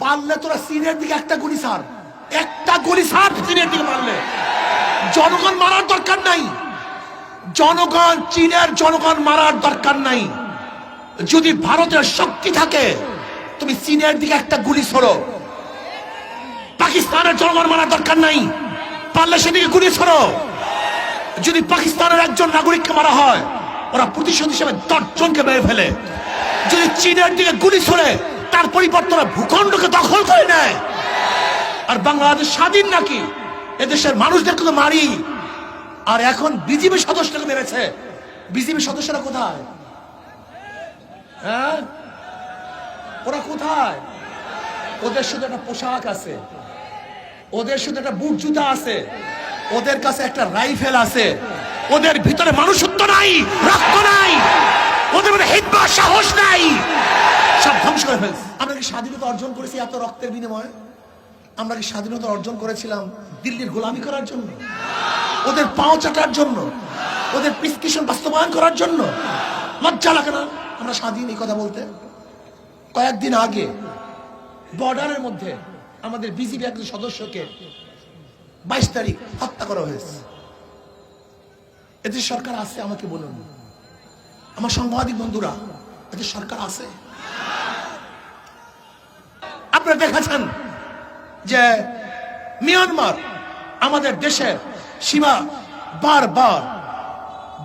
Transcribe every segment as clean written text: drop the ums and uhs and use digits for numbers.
পারলে তোরা চীনের দিকে একটা গুলি ছাড়, একটা গুলি ছাড় চীনের দিকে পারলে। জনগণ মারার দরকার নাই, জনগণ, চীনের জনগণ মারার দরকার নাই। যদি ভারতের শক্তি থাকে তুমি চীনের দিকে একটা গুলি ছোড়ো। পাকিস্তানের জনগণ মারার দরকার নাই, পারলে সেদিকে গুলি ছোড়ো। যদি পাকিস্তানের একজন নাগরিককে মারা হয় ওরা প্রতিশোধ হিসেবে 10 জনকে মেরে ফেলে। যদি চীনের দিকে গুলি ছোড়ে তার পরিবর্তে ওরা ভূখণ্ডকে দখল করে নেয়। আর বাংলাদেশ স্বাধীন নাকি? এদেশের মানুষদেরকে তো মারি। আর এখন বিজেপি সদস্যকে মেরেছে। বিজেপি সদস্যরা কোথায়? হ্যাঁ, ওরা কোথায়? ওদের শুধু একটা পোশাক আছে, ওদের শুধু একটা বুট জুতা আছে, ওদের কাছে একটা রাইফেল আছে, ওদের ভিতরে মানুষত্ব নাই, রক্ত নাই, ওদের মধ্যে হিম্মত সাহস নাই, সব ধ্বংস করে ফেলছে। আমরা কি স্বাধীনতা অর্জন করেছি এত রক্তের বিনিময়ে? আমরা কি স্বাধীনতা অর্জন করেছিলাম দিল্লির গোলামি করার জন্য, ওদের পাও চাটার জন্য, ওদের প্রেসক্রিপশন বাস্তবায়ন করার জন্য? লজ্জা লাগে না আমরা স্বাধীন এই কথা বলতে? কয়েকদিন আগে বর্ডারের মধ্যে আমাদের বিজিবি একজন সদস্যকে 22 তারিখ হত্যা করা হয়েছে। এদের সরকার আছে? আমাকে বলুন, আমার সাংবাদিক বন্ধুরা, এদের সরকার আছে? আপনারা দেখেছেন যে মিয়ানমার আমাদের দেশের সীমা বারবার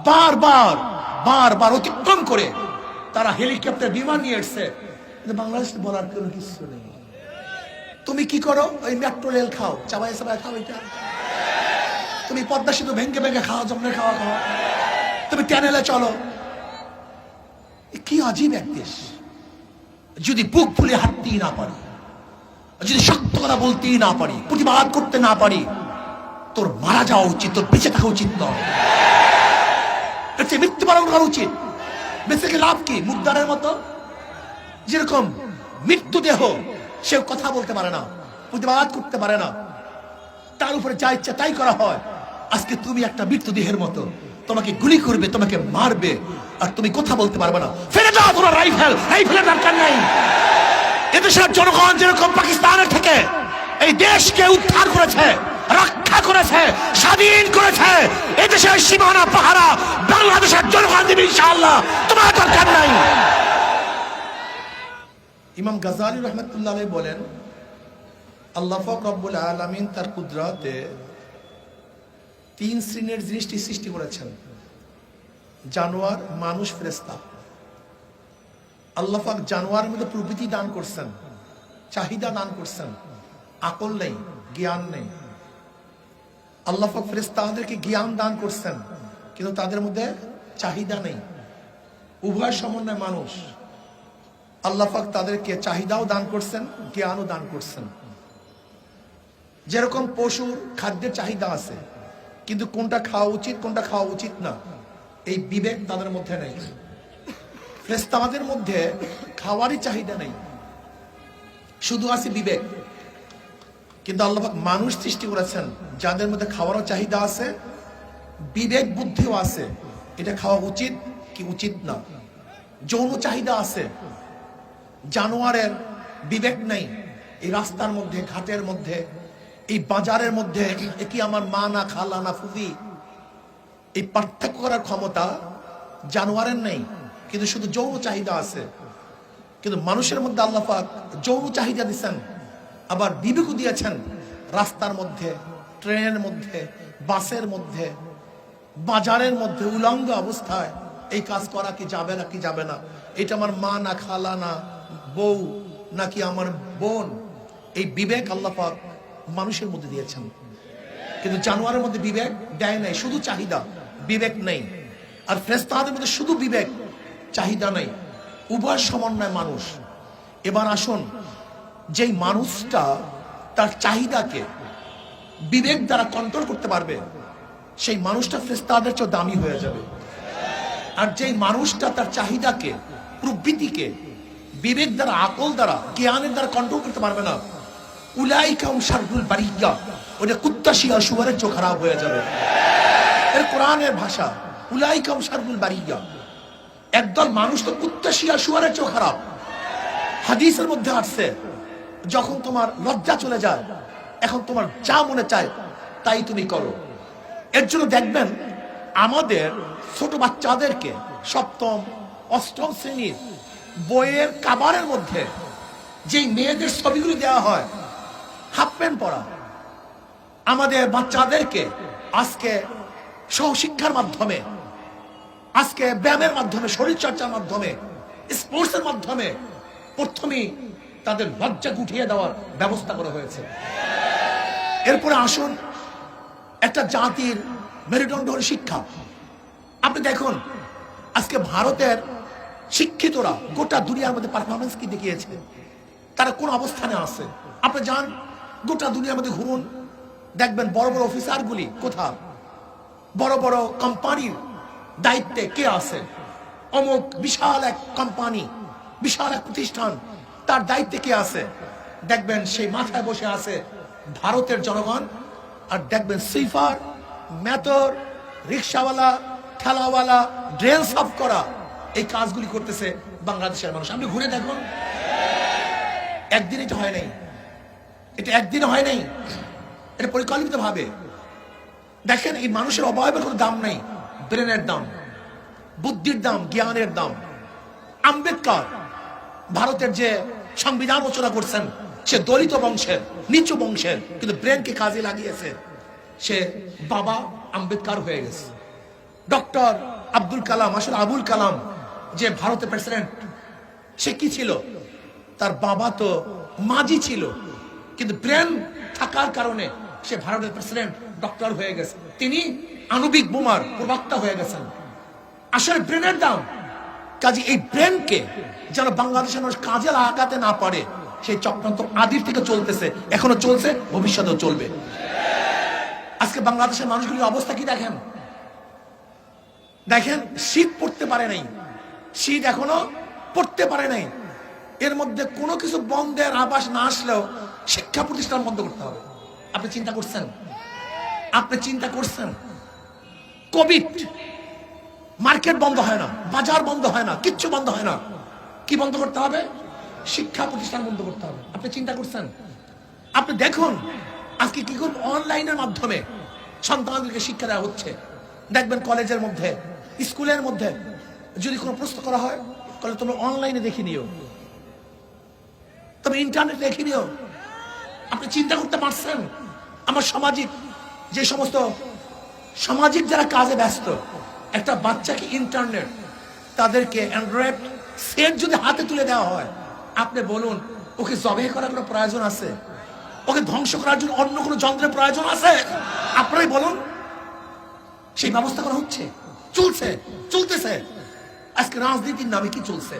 বারবার বারবার অতিক্রম করে তারা হেলিকপ্টার বিমান নিয়ে এসছে। বাংলাদেশ বলার কোনো কিছু নেই। তুমি কি করো? ওই মেট্রো রেল খাও, চাবাই চাবাই খাও, এটা তুমি পদ্মা সেতু ভেঙ্গে ভেঙ্গে খাও, জমনে খাওয়া খাও, তুমি ট্যানেলে চলো। কি আজীব এক দেশ! যদি বুক ফুলে হাঁটতেই না পারি, যদি শক্ত কথা বলতেই না পারি, প্রতিবাদ করতে না পারি, তোর মারা যাওয়া উচিত, তোর বেঁচে থাকা উচিত নয়। এর চেয়ে মৃত্যুবরণ করা উচিত। বেঁচে গিয়ে লাভ কি? মুদ্রার মতো যেরকম মৃত্যুদেহ, সে কথা বলতে পারে না, প্রতিবাদ করতে পারে না, তার উপরে যা ইচ্ছা তাই করা হয়। আজকে তুমি একটা মৃত্যুদেহের মতো, তোমাকে গুলি করবে, তোমাকে মারবে, আর তুমি কথা বলতে পারবে না। ফেলে দাও তোমার রাইফেল, রাইফেলের দরকার নাই। এদেশের জনগণ যেরকম পাকিস্তানের থেকে এই দেশকে উদ্ধার করেছে, রক্ষা করেছে, স্বাধীন করেছে, এদেশের সীমানা পাহারা বাংলাদেশের জনগণ দেবে ইনশাআল্লাহ। তোমার দরকার নাই। ইমাম গাজালি রহমতুল্লাহ আলাইহি বলেন, আল্লাহ পাক রব্বুল আলামিন তার কুদরতে 3 শ্রেণীর জিনিসটি সৃষ্টি করেছেন: জানোয়ার, মানুষ, ফেরেশতা। আল্লাহ পাক জানোয়ারের মধ্যে প্রবৃত্তি দান করছেন, চাহিদা দান করছেন, আকল নেই, জ্ঞান নেই। আল্লাহ পাক ফেরেশতাদেরকে জ্ঞান দান করছেন, কিন্তু তাদের মধ্যে চাহিদা নেই। উভয় সমন্বয় মানুষ। আল্লাহ পাক তাদেরকে চাহিদাও দান করছেন, জ্ঞানও দান করছেন। যেরকম পশুর খাদ্যের চাহিদা আছে, কিন্তু কোনটা খাওয়া উচিত কোনটা খাওয়া উচিত না, এই বিবেক তাদের মধ্যে নেই। ফেরেশতাদের মধ্যে খাওয়ারই চাহিদা নেই, শুধু আছে বিবেক। কিন্তু আল্লাহ পাক মানুষ সৃষ্টি করেছেন যাদের মধ্যে খাওয়ারও চাহিদা আছে, বিবেক বুদ্ধিও আছে, এটা খাওয়া উচিত কি উচিত না। যৌন চাহিদা আছে। জানোয়ারের বিবেক নেই। এই রাস্তার মধ্যে, ঘাটের মধ্যে, এই বাজারের মধ্যে কি আমার মা না খালা না ফুফি, এই পার্থক্য করার ক্ষমতা জানোয়ারের নেই, কিন্তু শুধু যৌন চাহিদা আছে। কিন্তু মানুষের মধ্যে আল্লাহ পাক যৌন চাহিদা দিচ্ছেন, আবার বিবেকও দিয়েছেন। রাস্তার মধ্যে, ট্রেনের মধ্যে, বাসের মধ্যে, বাজারের মধ্যে উলঙ্গ অবস্থায় এই কাজ করা কি যাবে না, কি যাবে না, এটা আমার মা না খালা না বউ নাকি আমার বোন, এই বিবেক আল্লাহ পাক মানুষের মধ্যে দিয়েছেন। কিন্তু জানোয়ারের মধ্যে বিবেক দেয় নাই, শুধু চাহিদা, বিবেক নেই। আর ফেরেশতাদের মধ্যে শুধু বিবেক, চাহিদা নেই, উভয় সমন্বয় মানুষ। এবার আসুন, যেই মানুষটা তার চাহিদাকে বিবেক দ্বারা কন্ট্রোল করতে পারবে, সেই মানুষটা ফেরেশতাদের চেয়ে দামি হয়ে যাবে। আর যেই মানুষটা তার চাহিদাকে, প্রবৃত্তিকে বিবেক দ্বারা, আকল দ্বারা, জ্ঞানের দ্বারা কন্ট্রোল করতে পারবে না, উলাইকা শাররুল বারিয়া, ওটা কুত্তা শিয়াল শুয়োরের চোখ খারাপ হয়ে যাবে। এর কোরআনের ভাষা, উলাইকা শাররুল বারিয়া। একদল মানুষ তো কুত্তা শিয়াল শুয়োরের চোখ খারাপ। হাদিসের মধ্যে আসছে যখন তোমার লজ্জা চলে যায়, এখন তোমার যা মনে চায় তাই তুমি করো। এর জন্য দেখবেন আমাদের ছোট বাচ্চাদেরকে সপ্তম অষ্টম শ্রেণীর বইয়ের কাভারের মধ্যে যেই মেয়েদের ছবিগুলো দেওয়া হয়, হাফ প্যান্ট পরা, আমাদের বাচ্চাদেরকে আজকে সহশিক্ষার মাধ্যমে, আজকে ব্যায়ামের মাধ্যমে, শরীরচর্চার মাধ্যমে, স্পোর্টসের মাধ্যমে প্রথমেই তাদের লজ্জা গুটিয়ে দেওয়ার ব্যবস্থা করা হয়েছে। এরপরে আসুন, একটা জাতির মেরুদণ্ড হল শিক্ষা। আপনি দেখুন আজকে ভারতের শিক্ষিতরা গোটা দুনিয়ার মধ্যে পারফরমেন্স কি দেখিয়েছে, তারা কোন অবস্থানে আছে। আপনি যান গোটা দুনিয়ার মধ্যে ঘুরুন, দেখবেন বড় বড় অফিসারগুলি কোথাও, বড় বড় কোম্পানির দায়িত্বে কে আছে, অমুক বিশাল এক কোম্পানি, বিশাল এক প্রতিষ্ঠান, তার দায়িত্বে কে আছে, দেখবেন সেই মাথায় বসে আছে ভারতের জনগণ। আর দেখবেন সুইপার, মেথর, রিক্সাওয়ালা, ঠেলাওয়ালা, ড্রেন সাফ করা, এই কাজগুলি করতেছে বাংলাদেশের মানুষ। আপনি ঘুরে দেখুন, একদিন এটা হয় নাই, এটা একদিন হয় নাই, এটা পরিকল্পিত ভাবে। দেখেন এই মানুষের অবয়বের কোনো দাম নাই, ব্রেনের দাম, বুদ্ধির দাম, জ্ঞানের দাম। আম্বেদকর ভারতের যে সংবিধান রচনা করছেন, সে দলিত বংশের, নিচু বংশের, কিন্তু ব্রেনকে কাজে লাগিয়েছে, সে বাবা আম্বেদকর হয়ে গেছে। ডক্টর আব্দুল কালাম, আসলে আবুল কালাম যে ভারতের প্রেসিডেন্ট, সে কি ছিল, তার বাবা তো মাঝি ছিল, কিন্তু ব্রেন থাকার কারণে সে ভারতের প্রেসিডেন্ট ডক্টর হয়ে গেছে। তিনি আণবিক বোমার প্রবক্তা হয়ে গেছেন। আসলে ব্রেনের দাম। কাজে এই ব্রেনকে যেন বাংলাদেশের মানুষ কাজে লাগাতে না পারে, সেই চক্রান্ত আদির থেকে চলতেছে, এখনো চলছে, ভবিষ্যতেও চলবে। আজকে বাংলাদেশের মানুষগুলির অবস্থা কি দেখেন, দেখেন শীত পড়তে পারে নাই, শীত এখনো পড়তে পারে নাই। এর মধ্যে কোনো কিছু বন্ধের আভাস না আসলেও শিক্ষা প্রতিষ্ঠান বন্ধ করতে হবে। আপনি চিন্তা করছেন, আপনি চিন্তা করছেন, কোভিড, মার্কেট বন্ধ হয় না, বাজার বন্ধ হয় না, কিচ্ছু বন্ধ হয় না, কি বন্ধ করতে হবে, শিক্ষা প্রতিষ্ঠান বন্ধ করতে হবে। আপনি চিন্তা করছেন, আপনি দেখুন আজকে কি করব, অনলাইনের মাধ্যমে সন্তানদেরকে শিক্ষা দেওয়া হচ্ছে। দেখবেন কলেজের মধ্যে, স্কুলের মধ্যে যদি কোনো প্রশ্ন করা হয়, তাহলে তুমি অনলাইনে দেখে নিও, তুমি ইন্টারনেট দেখে নিও। আপনি চিন্তা করতে পারছেন আমার সামাজিক যে সমস্ত সামাজিক যারা কাজে ব্যস্ত, একটা বাচ্চাকে ইন্টারনেট, তাদেরকে অ্যান্ড্রয়েড সেট যদি হাতে তুলে দেওয়া হয়, আপনি বলুন ওকে জবে করার কোনো প্রয়োজন আছে? ওকে ধ্বংস করার জন্য অন্য কোনো যন্ত্রের প্রয়োজন আছে? আপনারাই বলুন। সেই ব্যবস্থা করা হচ্ছে, চলছে, চলতেছে। আজকে রাজনীতির নামে কি চলছে?